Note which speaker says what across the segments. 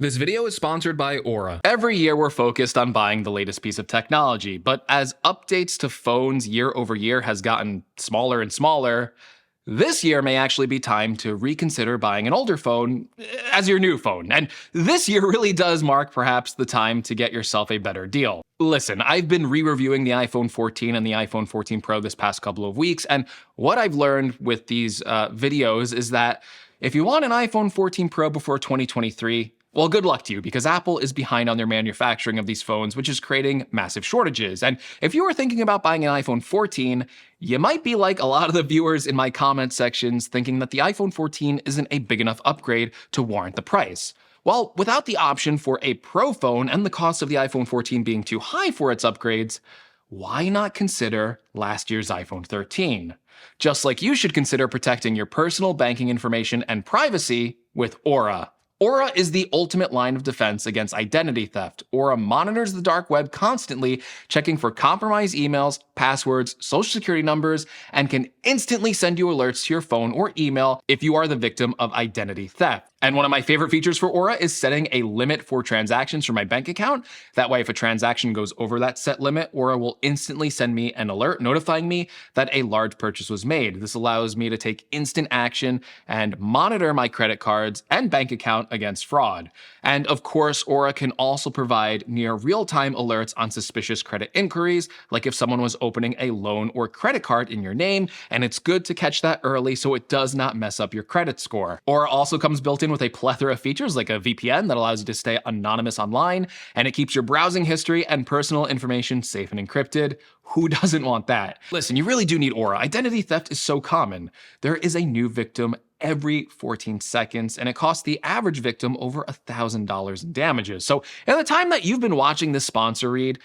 Speaker 1: This video is sponsored by Aura.
Speaker 2: Every year we're focused on buying the latest piece of technology, but as updates to phones year over year has gotten smaller and smaller, this year may actually be time to reconsider buying an older phone as your new phone. And this year really does mark perhaps the time to get yourself a better deal. Listen, I've been re-reviewing the iPhone 14 and the iPhone 14 Pro this past couple of weeks, and what I've learned with these videos is that if you want an iPhone 14 Pro before 2023, well, good luck to you, because Apple is behind on their manufacturing of these phones, which is creating massive shortages. And if you were thinking about buying an iPhone 14, you might be like a lot of the viewers in my comment sections thinking that the iPhone 14 isn't a big enough upgrade to warrant the price. Well, without the option for a Pro phone and the cost of the iPhone 14 being too high for its upgrades, why not consider last year's iPhone 13? Just like you should consider protecting your personal banking information and privacy with Aura. Aura is the ultimate line of defense against identity theft. Aura monitors the dark web constantly, checking for compromised emails, passwords, social security numbers, and can instantly send you alerts to your phone or email if you are the victim of identity theft. And one of my favorite features for Aura is setting a limit for transactions from my bank account. That way, if a transaction goes over that set limit, Aura will instantly send me an alert notifying me that a large purchase was made. This allows me to take instant action and monitor my credit cards and bank account against fraud. And of course, Aura can also provide near real-time alerts on suspicious credit inquiries, like if someone was opening a loan or credit card in your name, and it's good to catch that early so it does not mess up your credit score. Aura also comes built in with a plethora of features like a VPN that allows you to stay anonymous online, and it keeps your browsing history and personal information safe and encrypted. Who doesn't want that? Listen, you really do need Aura. Identity theft is so common. There is a new victim every 14 seconds, and it costs the average victim over $1,000 in damages. So in the time that you've been watching this sponsor read,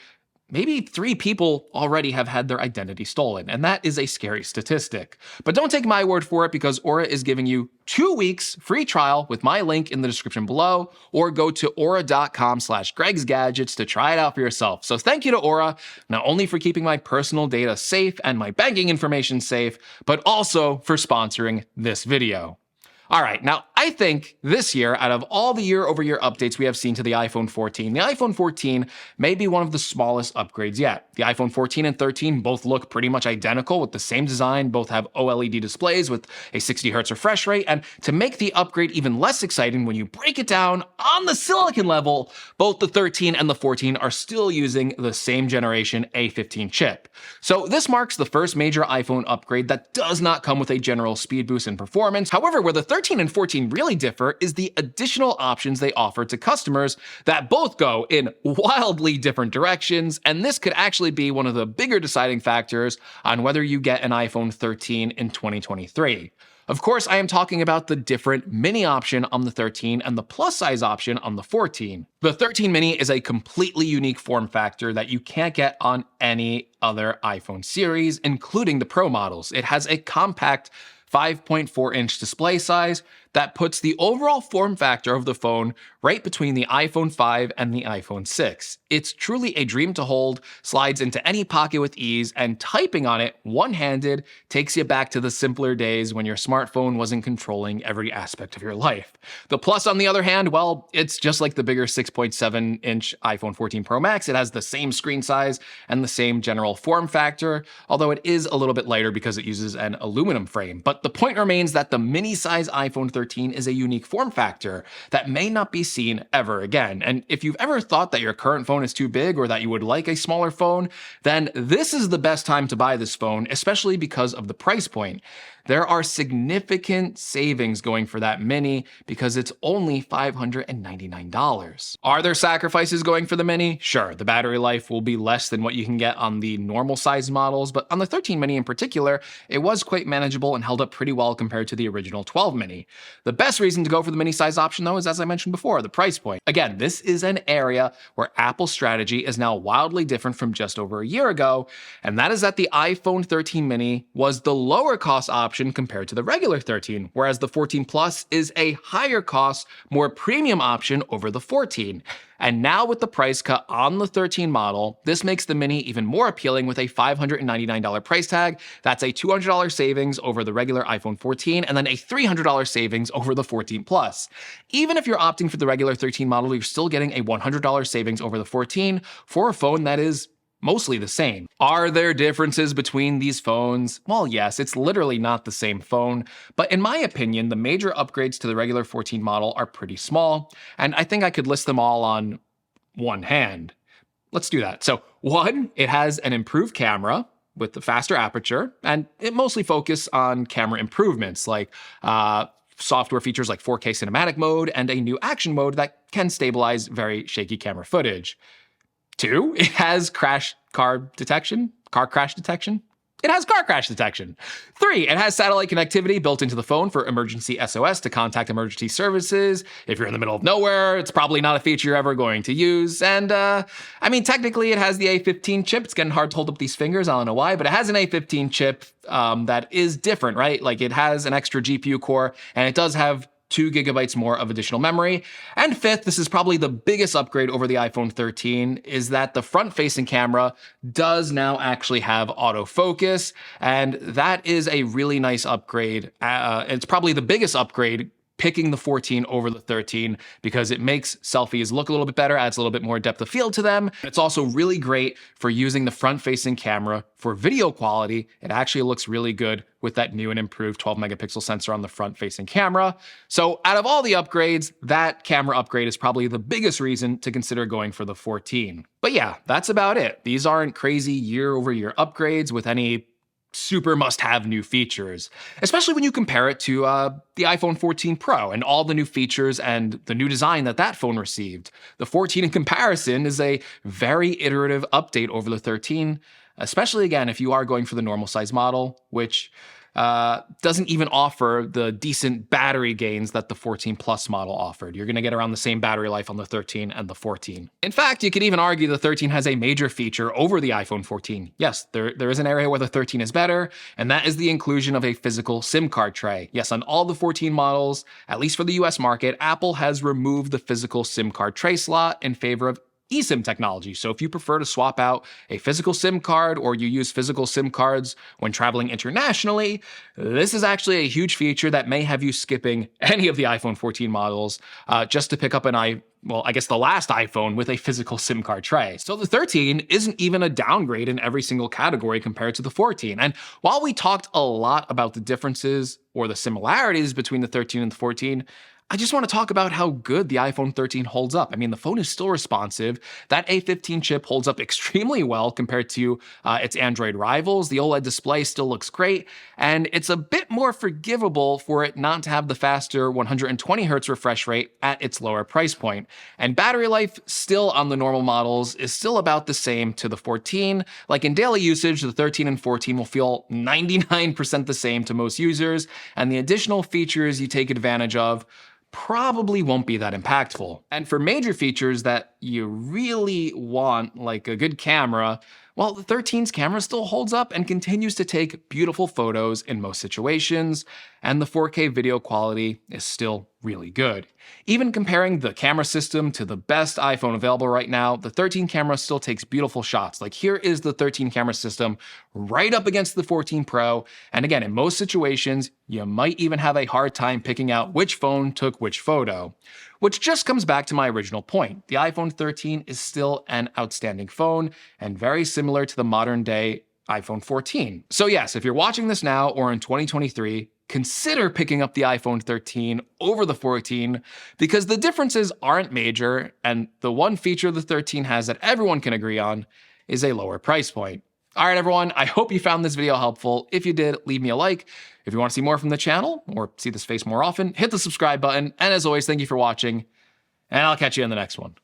Speaker 2: maybe 3 people already have had their identity stolen, and that is a scary statistic. But don't take my word for it, because Aura is giving you 2 weeks free trial with my link in the description below, or go to aura.com/gregsgadgets to try it out for yourself. So thank you to Aura, not only for keeping my personal data safe and my banking information safe, but also for sponsoring this video. All right, now I think this year, out of all the year-over-year updates we have seen to the iPhone 14, the iPhone 14 may be one of the smallest upgrades yet. The iPhone 14 and 13 both look pretty much identical with the same design, both have OLED displays with a 60 Hz refresh rate, and to make the upgrade even less exciting, when you break it down on the silicon level, both the 13 and the 14 are still using the same generation A15 chip. So this marks the first major iPhone upgrade that does not come with a general speed boost in performance. However, where the 13 and 14 really differ is the additional options they offer to customers that both go in wildly different directions, and this could actually be one of the bigger deciding factors on whether you get an iPhone 13 in 2023. Of course, I am talking about the different mini option on the 13 and the plus size option on the 14. The 13 mini is a completely unique form factor that you can't get on any other iPhone series, including the Pro models. It has a compact 5.4-inch display size that puts the overall form factor of the phone right between the iPhone 5 and the iPhone 6. It's truly a dream to hold, slides into any pocket with ease, and typing on it one-handed takes you back to the simpler days when your smartphone wasn't controlling every aspect of your life. The Plus, on the other hand, well, it's just like the bigger 6.7-inch iPhone 14 Pro Max. It has the same screen size and the same general form factor, although it is a little bit lighter because it uses an aluminum frame. But the point remains that the mini-size iPhone 13 is a unique form factor that may not be seen ever again. And if you've ever thought that your current phone is too big or that you would like a smaller phone, then this is the best time to buy this phone, especially because of the price point. There are significant savings going for that mini because it's only $599. Are there sacrifices going for the mini? Sure, the battery life will be less than what you can get on the normal size models, but on the 13 mini in particular, it was quite manageable and held up pretty well compared to the original 12 mini. The best reason to go for the mini size option, though, is, as I mentioned before, the price point. Again, this is an area where Apple's strategy is now wildly different from just over a year ago, and that is that the iPhone 13 mini was the lower cost option option compared to the regular 13, whereas the 14 Plus is a higher cost, more premium option over the 14. And now with the price cut on the 13 model, this makes the Mini even more appealing with a $599 price tag. That's a $200 savings over the regular iPhone 14 and then a $300 savings over the 14 Plus. Even if you're opting for the regular 13 model, you're still getting a $100 savings over the 14 for a phone that is mostly the same. Are there differences between these phones? Well, yes, it's literally not the same phone, but in my opinion, the major upgrades to the regular 14 model are pretty small, and I think I could list them all on one hand. Let's do that. So, one, it has an improved camera with the faster aperture, and it mostly focuses on camera improvements like software features like 4K cinematic mode and a new action mode that can stabilize very shaky camera footage. 2, it has car crash detection. It has car crash detection. 3, it has satellite connectivity built into the phone for emergency SOS to contact emergency services. If you're in the middle of nowhere, it's probably not a feature you're ever going to use. And technically it has the A15 chip. It's getting hard to hold up these fingers. I don't know why, but it has an A15 chip that is different, right? Like it has an extra GPU core and it does have 2 gigabytes more of additional memory. And 5th, this is probably the biggest upgrade over the iPhone 13, is that the front-facing camera does now actually have autofocus, and that is a really nice upgrade. It's probably the biggest upgrade picking the 14 over the 13 because it makes selfies look a little bit better, adds a little bit more depth of field to them. It's also really great for using the front-facing camera for video quality. It actually looks really good with that new and improved 12 megapixel sensor on the front-facing camera. So out of all the upgrades, that camera upgrade is probably the biggest reason to consider going for the 14. But yeah, that's about it. These aren't crazy year-over-year upgrades with any super must-have new features, especially when you compare it to the iPhone 14 Pro and all the new features and the new design that phone received. The 14 in comparison is a very iterative update over the 13, especially again if you are going for the normal size model, which doesn't even offer the decent battery gains that the 14 Plus model offered. You're going to get around the same battery life on the 13 and the 14. In fact, you could even argue the 13 has a major feature over the iPhone 14. Yes, there is an area where the 13 is better, and that is the inclusion of a physical SIM card tray. Yes, on all the 14 models, at least for the US market, Apple has removed the physical SIM card tray slot in favor of eSIM technology. So if you prefer to swap out a physical SIM card or you use physical SIM cards when traveling internationally, this is actually a huge feature that may have you skipping any of the iPhone 14 models just to pick up the last iPhone with a physical SIM card tray. So the 13 isn't even a downgrade in every single category compared to the 14. And while we talked a lot about the differences or the similarities between the 13 and the 14, I just want to talk about how good the iPhone 13 holds up. I mean, the phone is still responsive. That A15 chip holds up extremely well compared to its Android rivals. The OLED display still looks great, and it's a bit more forgivable for it not to have the faster 120 Hz refresh rate at its lower price point. And battery life still on the normal models is still about the same to the 14. Like in daily usage, the 13 and 14 will feel 99% the same to most users, and the additional features you take advantage of probably won't be that impactful. And for major features that you really want, like a good camera, well, the 13's camera still holds up and continues to take beautiful photos in most situations, and the 4K video quality is still really good. Even comparing the camera system to the best iPhone available right now, the 13 camera still takes beautiful shots. Like here is the 13 camera system right up against the 14 Pro, and again, in most situations, you might even have a hard time picking out which phone took which photo. Which just comes back to my original point. The iPhone 13 is still an outstanding phone and very similar to the modern day iPhone 14. So yes, if you're watching this now or in 2023, consider picking up the iPhone 13 over the 14 because the differences aren't major, and the one feature the 13 has that everyone can agree on is a lower price point. All right, everyone, I hope you found this video helpful. If you did, leave me a like. If you want to see more from the channel or see this face more often, hit the subscribe button. And as always, thank you for watching, and I'll catch you in the next one.